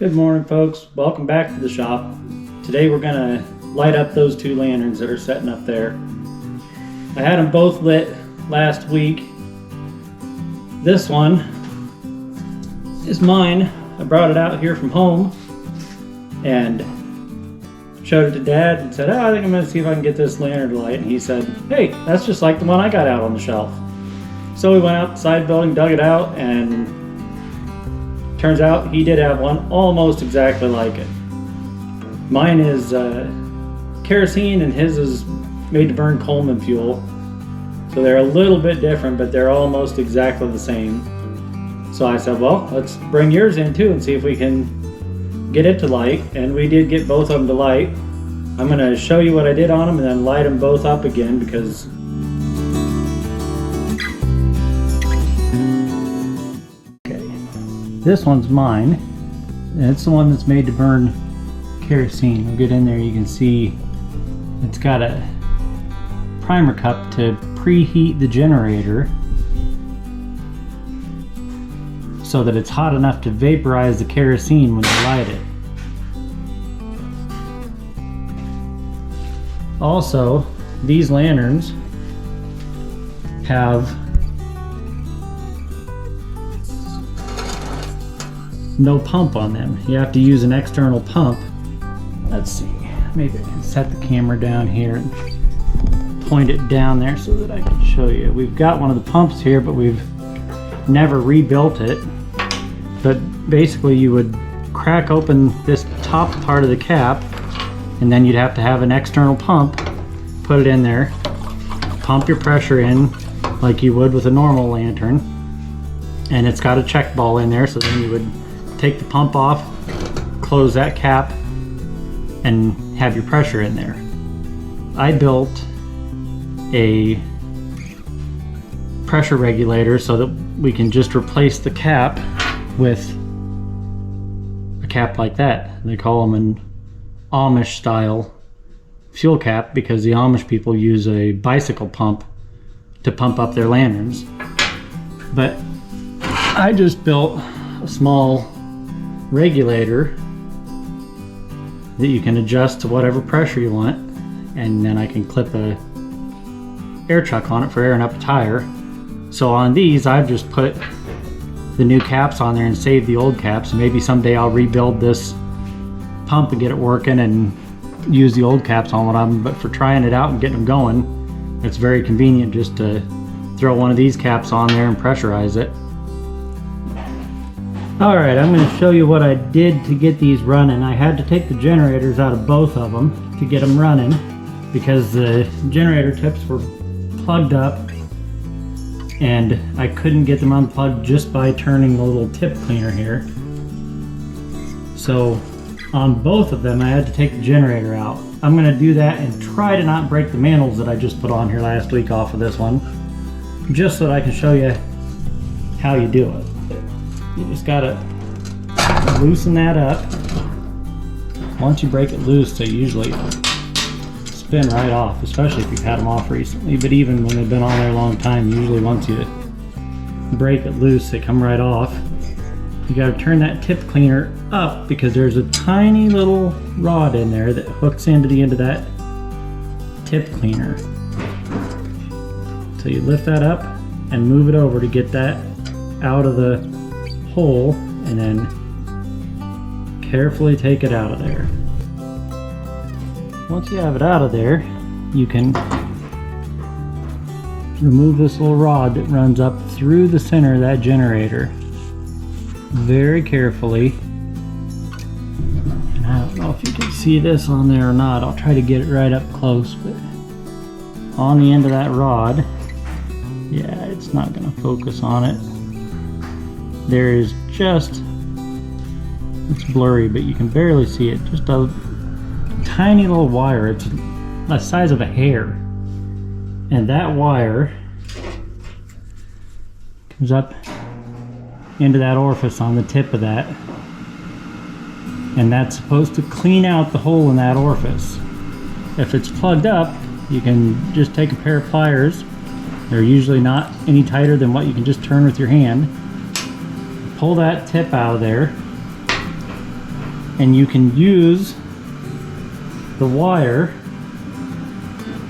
Good morning, folks. Welcome back to the shop. Today we're gonna light up those two lanterns that are sitting up there. I had them both lit last week. This one is mine. I brought it out here from home and showed it to Dad and said, I think I'm gonna see if I can get this lantern to light. And he said, hey, that's just like the one I got out on the shelf. So we went outside the building, dug it out, and turns out he did have one almost exactly like it. Mine is kerosene and his is made to burn Coleman fuel. So they're a little bit different, but they're almost exactly the same. So I said, well, let's bring yours in too and see if we can get it to light. And we did get both of them to light. I'm gonna show you what I did on them and then light them both up again because this one's mine, and it's the one that's made to burn kerosene. We'll get in there, you can see it's got a primer cup to preheat the generator so that it's hot enough to vaporize the kerosene when you light it. Also, these lanterns have no pump on them. You have to use an external pump. Let's see, maybe I can set the camera down here and point it down there so that I can show you. We've got one of the pumps here, but we've never rebuilt it. But basically you would crack open this top part of the cap and then you'd have to have an external pump, put it in there, pump your pressure in like you would with a normal lantern, and it's got a check ball in there, so then you would take the pump off, close that cap, and have your pressure in there. I built a pressure regulator so that we can just replace the cap with a cap like that. They call them an Amish style fuel cap because the Amish people use a bicycle pump to pump up their lanterns. But I just built a small regulator that you can adjust to whatever pressure you want, and then I can clip a air chuck on it for airing up a tire. So on these I've just put the new caps on there and saved the old caps, and maybe someday I'll rebuild this pump and get it working and use the old caps on them. But for trying it out and getting them going, it's very convenient just to throw one of these caps on there and pressurize it. Alright, I'm going to show you what I did to get these running. I had to take the generators out of both of them to get them running because the generator tips were plugged up and I couldn't get them unplugged just by turning the little tip cleaner here. So on both of them I had to take the generator out. I'm going to do that and try to not break the mantles that I just put on here last week off of this one, just so that I can show you how you do it. You just gotta loosen that up. Once you break it loose, they usually spin right off, especially if you've had them off recently. But even when they've been on there a long time, usually once you break it loose, they come right off. You gotta turn that tip cleaner up because there's a tiny little rod in there that hooks into the end of that tip cleaner. So you lift that up and move it over to get that out of the hole, and then carefully take it out of there. Once you have it out of there, you can remove this little rod that runs up through the center of that generator very carefully. And I don't know if you can see this on there or not. I'll try to get it right up close, but on the end of that rod, yeah, it's not going to focus on it. There is just, it's blurry, but you can barely see it, just a tiny little wire. It's the size of a hair, and that wire comes up into that orifice on the tip of that, and that's supposed to clean out the hole in that orifice. If it's plugged up, you can just take a pair of pliers. They're usually not any tighter than what you can just turn with your hand. Pull that tip out of there, and you can use the wire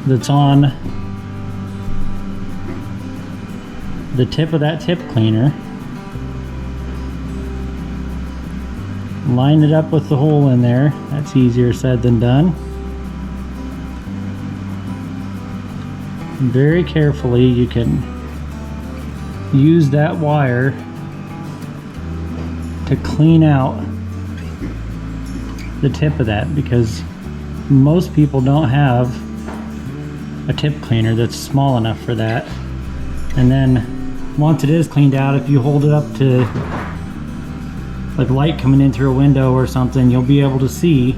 that's on the tip of that tip cleaner, line it up with the hole in there. That's easier said than done. Very carefully you can use that wire to clean out the tip of that, because most people don't have a tip cleaner that's small enough for that. And then once it is cleaned out, if you hold it up to like light coming in through a window or something, you'll be able to see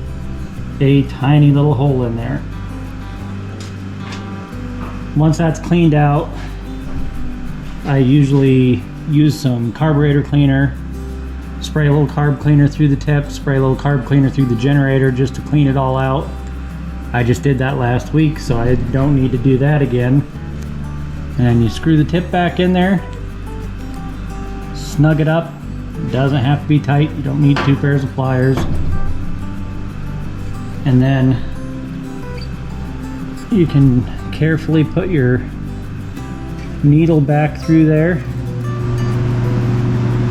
a tiny little hole in there. Once that's cleaned out, I usually use some carburetor cleaner, spray a little carb cleaner through the tip, spray a little carb cleaner through the generator just to clean it all out. I just did that last week, so I don't need to do that again. And you screw the tip back in there, snug it up. It doesn't have to be tight. You don't need 2 pairs of pliers. And then you can carefully put your needle back through there.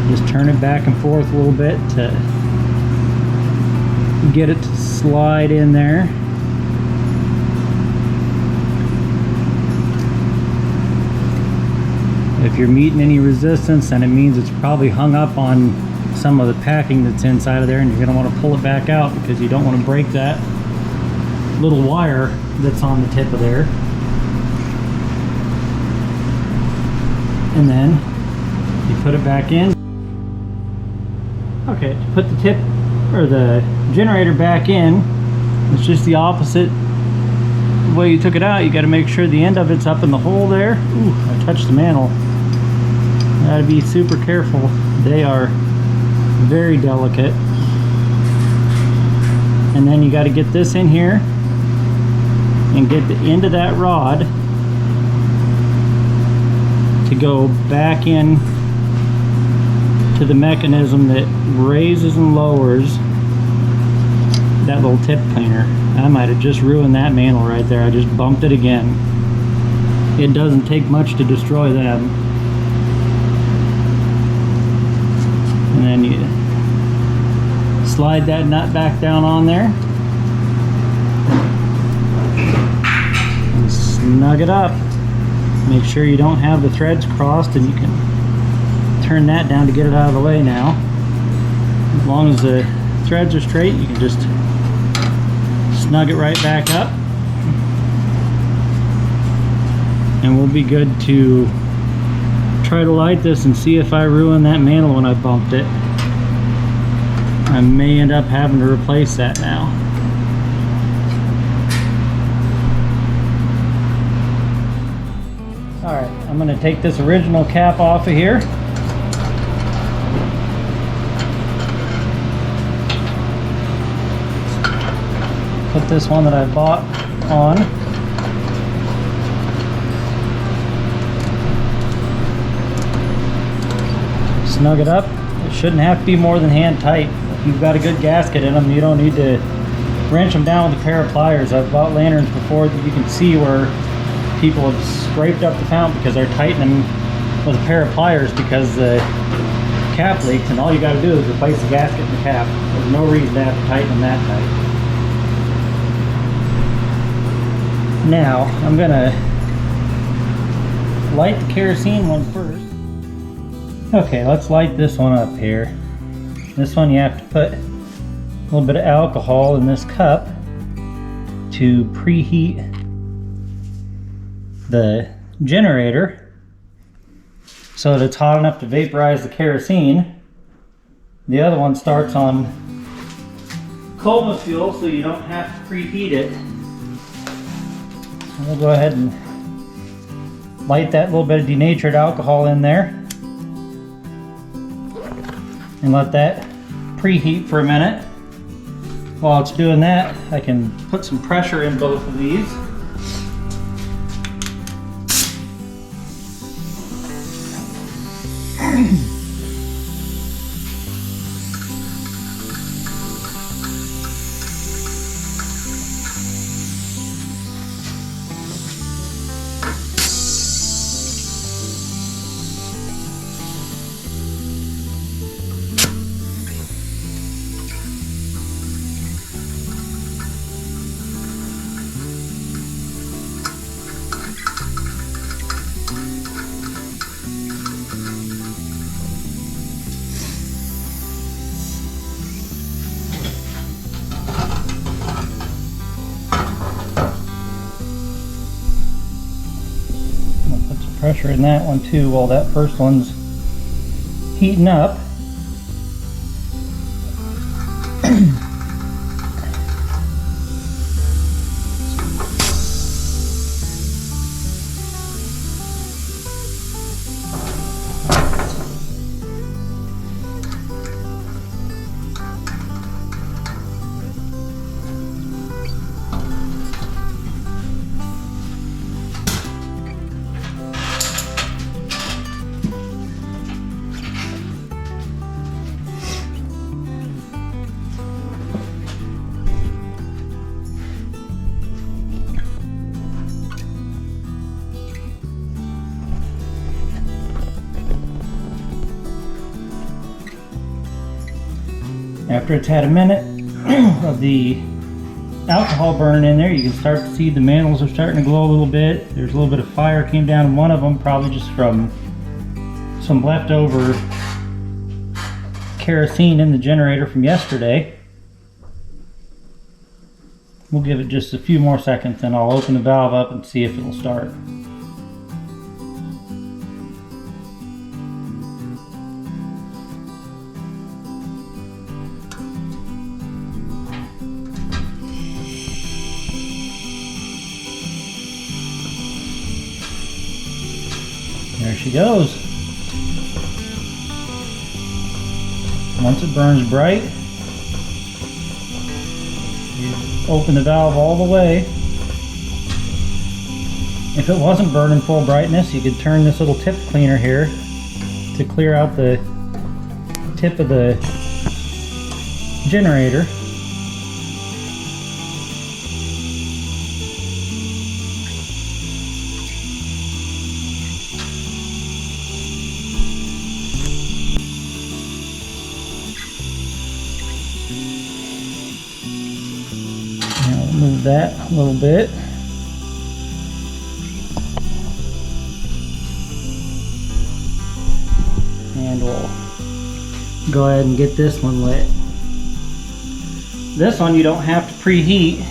Just turn it back and forth a little bit to get it to slide in there. If you're meeting any resistance, then it means it's probably hung up on some of the packing that's inside of there, and you're going to want to pull it back out because you don't want to break that little wire that's on the tip of there. And then you put it back in. Okay, to put the tip or the generator back in, it's just the opposite way you took it out. You got to make sure the end of it's up in the hole there. Ooh, I touched the mantle. Gotta be super careful. They are very delicate. And then you got to get this in here and get the end of that rod to go back in to the mechanism that raises and lowers that little tip cleaner. I might have just ruined that mantle right there. I just bumped it again. It doesn't take much to destroy them. And then you slide that nut back down on there and snug it up. Make sure you don't have the threads crossed, and you can turn that down to get it out of the way now. As long as the threads are straight, you can just snug it right back up, and we'll be good to try to light this and see if I ruined that mantle when I bumped it. I may end up having to replace that now. Alright, I'm going to take this original cap off of here. Put this one that I bought on. Snug it up. It shouldn't have to be more than hand tight. If you've got a good gasket in them, you don't need to wrench them down with a pair of pliers. I've bought lanterns before that you can see where people have scraped up the fount because they're tightening with a pair of pliers because the cap leaked, and all you got to do is replace the gasket and the cap. There's no reason to have to tighten them that tight. Now, I'm gonna light the kerosene one first. Okay, let's light this one up here. This one you have to put a little bit of alcohol in this cup to preheat the generator so that it's hot enough to vaporize the kerosene. The other one starts on Coleman fuel, so you don't have to preheat it. We'll go ahead and light that little bit of denatured alcohol in there and let that preheat for a minute. While it's doing that, I can put some pressure in both of these. pressure in that one too while that first one's heating up. After it's had a minute of the alcohol burning in there, you can start to see the mantles are starting to glow a little bit. There's a little bit of fire came down in one of them, probably just from some leftover kerosene in the generator from yesterday. We'll give it just a few more seconds and I'll open the valve up and see if it'll start. There she goes. Once it burns bright, you open the valve all the way. If it wasn't burning full brightness, you could turn this little tip cleaner here to clear out the tip of the generator. Move that a little bit. And we'll go ahead and get this one lit. This one you don't have to preheat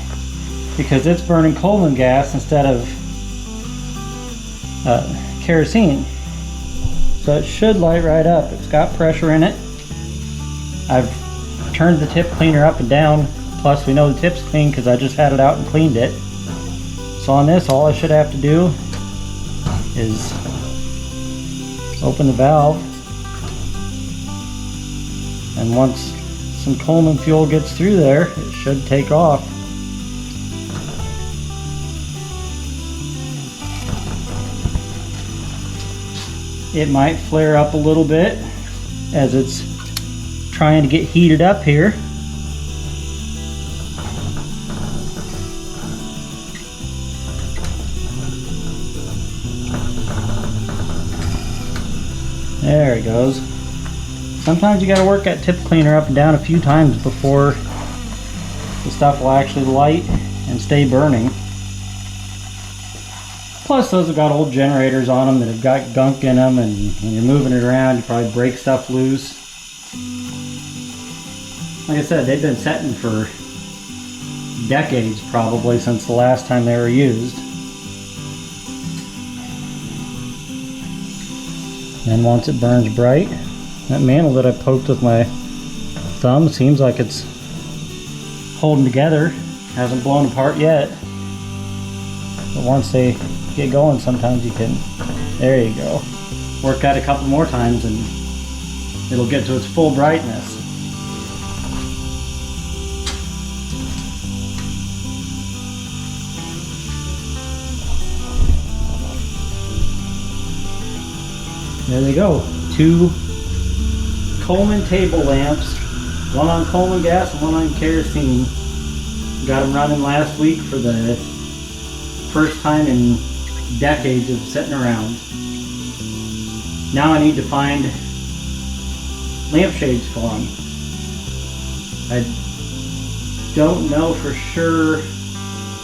because it's burning Coleman gas instead of kerosene. So it should light right up. It's got pressure in it. I've turned the tip cleaner up and down. Plus we know the tip's clean because I just had it out and cleaned it. So on this, all I should have to do is open the valve, and once some Coleman fuel gets through there, it should take off. It might flare up a little bit as it's trying to get heated up here. There it goes. Sometimes you got to work that tip cleaner up and down a few times before the stuff will actually light and stay burning. Plus those have got old generators on them that have got gunk in them, and when you're moving it around you probably break stuff loose. Like I said, they've been setting for decades probably since the last time they were used. And once it burns bright, that mantle that I poked with my thumb seems like it's holding together. Hasn't blown apart yet. But once they get going, sometimes you can, there you go. Work that a couple more times and it'll get to its full brightness. There they go. 2 Coleman table lamps, one on Coleman gas and one on kerosene. Got them running last week for the first time in decades of sitting around. Now I need to find lampshades for them. I don't know for sure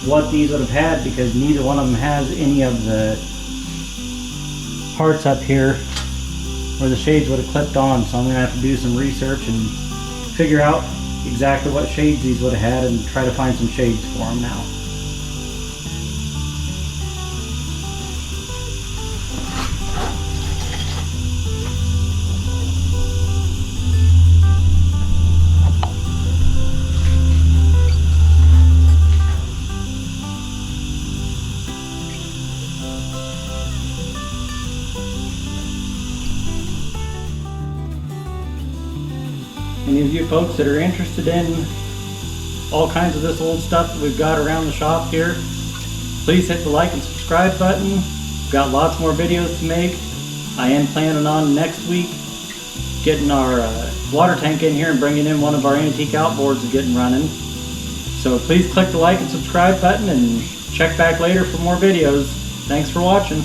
what these would have had because neither one of them has any of the parts up here where the shades would have clipped on, so I'm going to have to do some research and figure out exactly what shades these would have had and try to find some shades for them now. you folks that are interested in all kinds of this old stuff that we've got around the shop here, please hit the like and subscribe button. We've got lots more videos to make. I am planning on next week getting our water tank in here and bringing in one of our antique outboards and getting running. So please click the like and subscribe button and check back later for more videos. Thanks for watching.